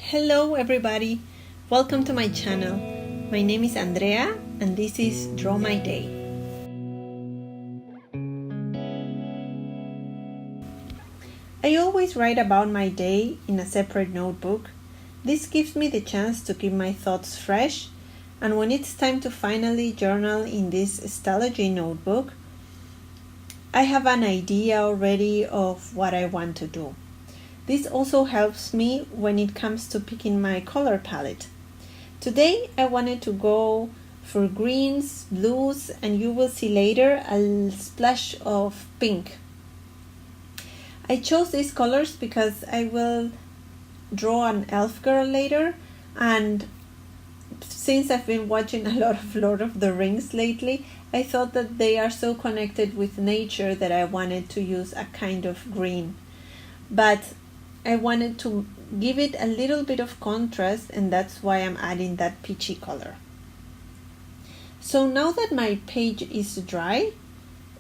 Hello everybody, welcome to my channel. My name is Andrea and this is Draw My Day. I always write about my day in a separate notebook. This gives me the chance to keep my thoughts fresh, and when it's time to finally journal in this Stalogy notebook, I have an idea already of what I want to do. This also helps me when it comes to picking my color palette. Today I wanted to go for greens, blues, and you will see later a splash of pink. I chose these colors because I will draw an elf girl later, and since I've been watching a lot of Lord of the Rings lately, I thought that they are so connected with nature that I wanted to use a kind of green. But I wanted to give it a little bit of contrast, and that's why I'm adding that peachy color. So now that my page is dry,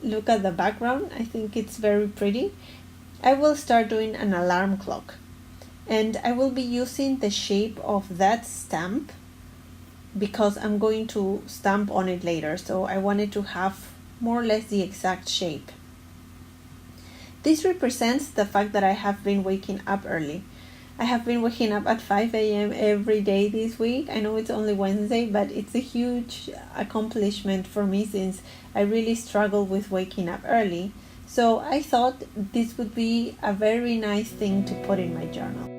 look at the background, I think it's very pretty. I will start doing an alarm clock, and I will be using the shape of that stamp because I'm going to stamp on it later, so I wanted to have more or less the exact shape. This represents the fact that I have been waking up early. I have been waking up at 5 a.m. every day this week. I know it's only Wednesday, but it's a huge accomplishment for me since I really struggle with waking up early. So I thought this would be a very nice thing to put in my journal.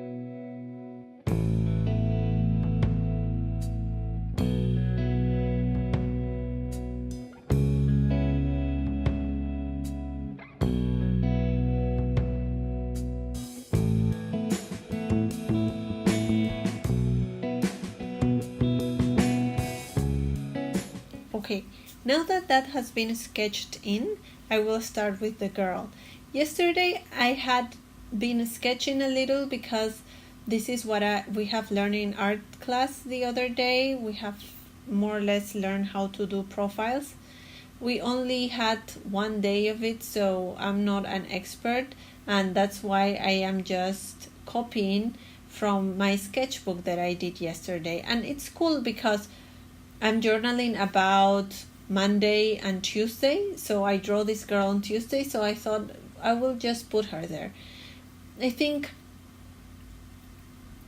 Okay, now that that has been sketched in, I will start with the girl. Yesterday I had been sketching a little because this is what we have learned in art class the other day. We have more or less learned how to do profiles. We only had one day of it, so I'm not an expert, and that's why I am just copying from my sketchbook that I did yesterday. And it's cool because I'm journaling about Monday and Tuesday, so I draw this girl on Tuesday, so I thought I will just put her there. I think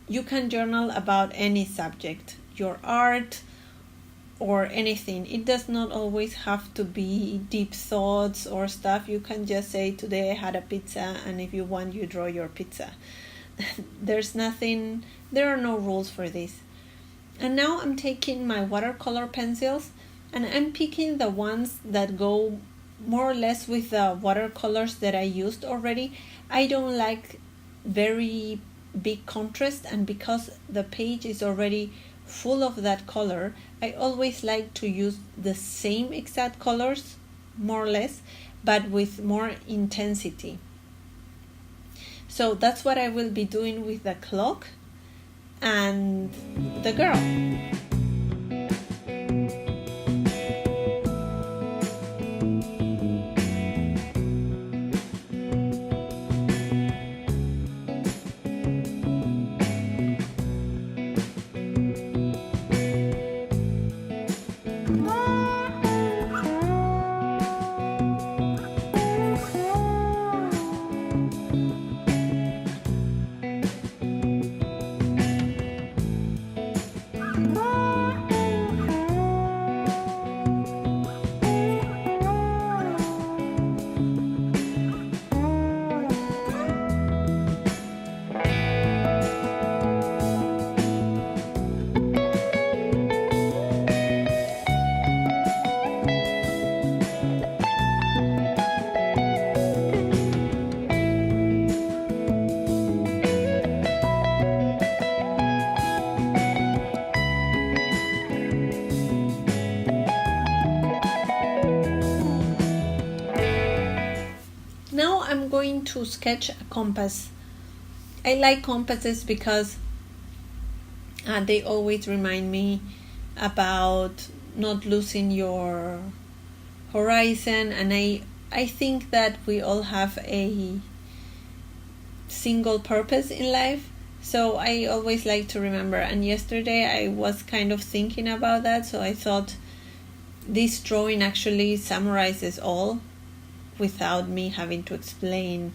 you can journal about any subject, your art or anything. It does not always have to be deep thoughts or stuff. You can just say, today I had a pizza, and if you want, you draw your pizza. There are no rules for this. And now I'm taking my watercolor pencils and I'm picking the ones that go more or less with the watercolors that I used already. I don't like very big contrast, and because the page is already full of that color, I always like to use the same exact colors, more or less, but with more intensity. So that's what I will be doing with the clock and the girl. Now I'm going to sketch a compass. I like compasses because they always remind me about not losing your horizon, and I think that we all have a single purpose in life. So I always like to remember. And yesterday I was kind of thinking about that, so I thought this drawing actually summarizes all without me having to explain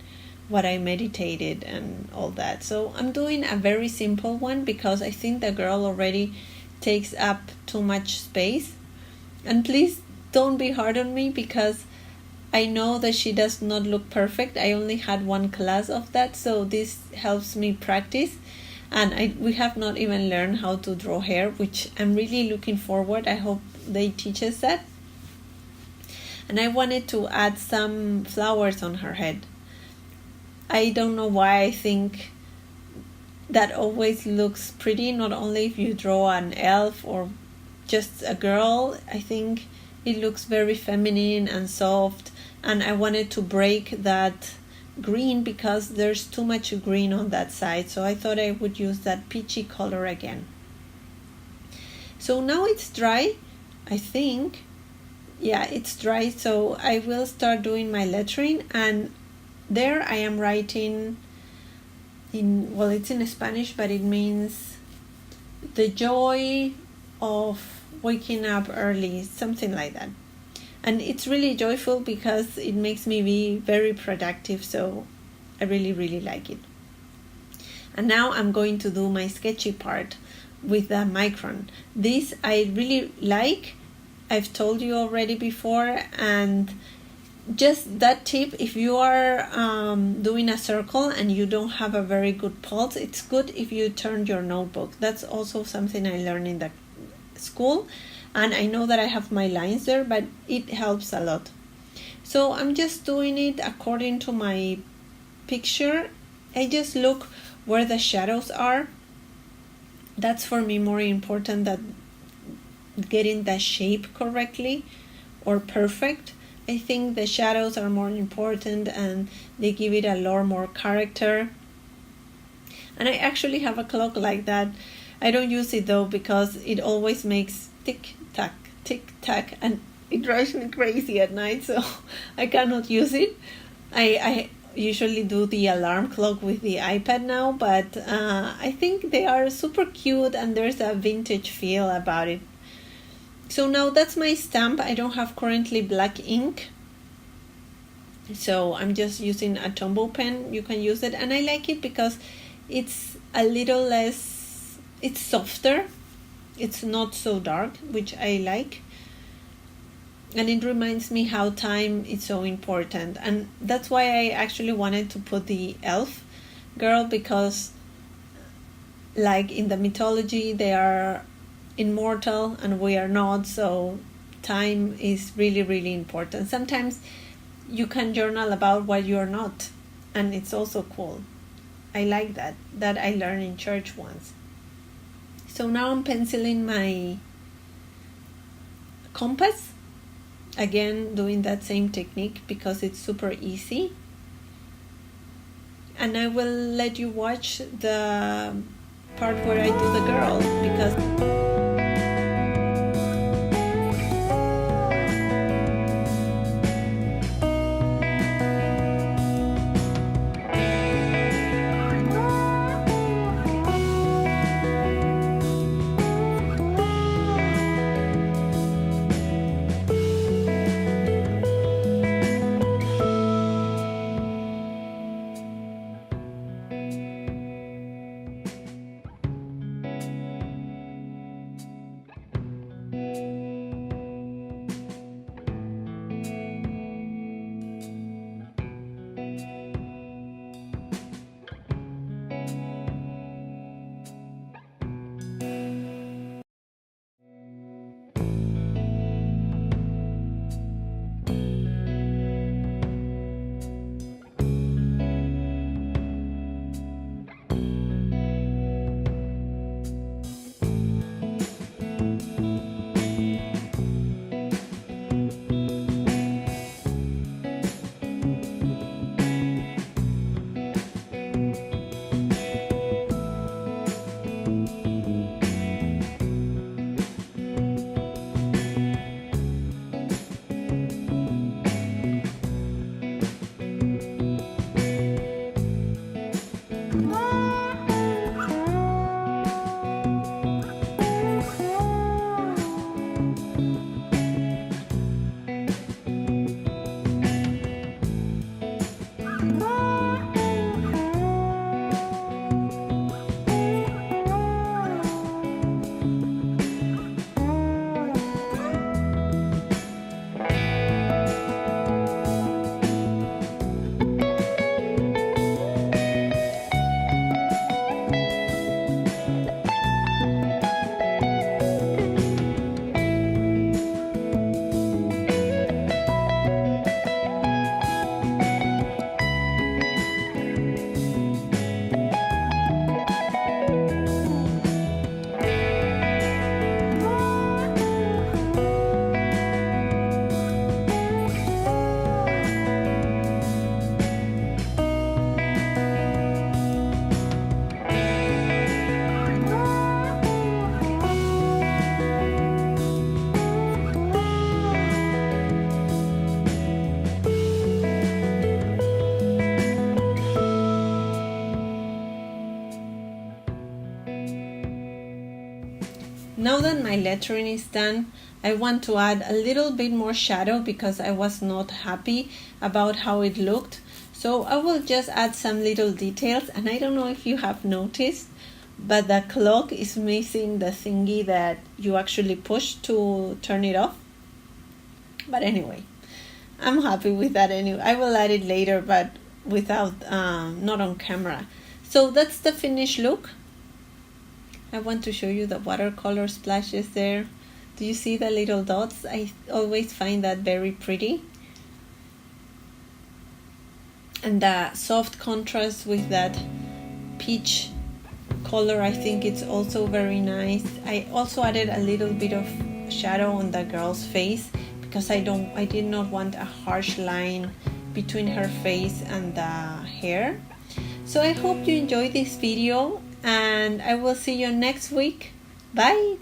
what I meditated and all that. So I'm doing a very simple one because I think the girl already takes up too much space. And please don't be hard on me because I know that she does not look perfect. I only had one class of that, so this helps me practice. And we have not even learned how to draw hair, which I'm really looking forward. I hope they teach us that. And I wanted to add some flowers on her head. I don't know why I think that always looks pretty, not only if you draw an elf or just a girl. I think it looks very feminine and soft, and I wanted to break that green because there's too much green on that side, so I thought I would use that peachy color again. So now it's dry, I think. Yeah, it's dry, so I will start doing my lettering. And there I am writing in, well, it's in Spanish, but it means the joy of waking up early, something like that. And it's really joyful because it makes me be very productive, so I really, really like it. And now I'm going to do my sketchy part with the micron. This I really like. I've told you already before, and just that tip, if you are doing a circle and you don't have a very good pulse, it's good if you turn your notebook. That's also something I learned in the school, and I know that I have my lines there, but it helps a lot. So I'm just doing it according to my picture. I just look where the shadows are. That's for me more important than getting the shape correctly or perfect. I think the shadows are more important and they give it a lot more character. And I actually have a clock like that. I don't use it though because it always makes tick tack, and it drives me crazy at night, so I cannot use it. I usually do the alarm clock with the iPad now, but I think they are super cute and there's a vintage feel about it. So now that's my stamp. I don't have currently black ink, so I'm just using a Tombow pen. You can use it, and I like it because it's a little less, it's softer, it's not so dark, which I like, and it reminds me how time is so important. And that's why I actually wanted to put the elf girl, because like in the mythology they are immortal and we are not, so time is really, really important. Sometimes you can journal about what you are not, and it's also cool. I like that I learned in church once. So now I'm penciling my compass, again doing that same technique because it's super easy. And I will let you watch the part where I do the girl, because Now that my lettering is done, I want to add a little bit more shadow because I was not happy about how it looked. So I will just add some little details, and I don't know if you have noticed, but the clock is missing the thingy that you actually push to turn it off. But anyway, I'm happy with that anyway. I will add it later, but without, not on camera. So that's the finished look. I want to show you the watercolor splashes there. Do you see the little dots? I always find that very pretty. And the soft contrast with that peach color, I think it's also very nice. I also added a little bit of shadow on the girl's face because I did not want a harsh line between her face and the hair. So I hope you enjoyed this video, and I will see you next week. Bye!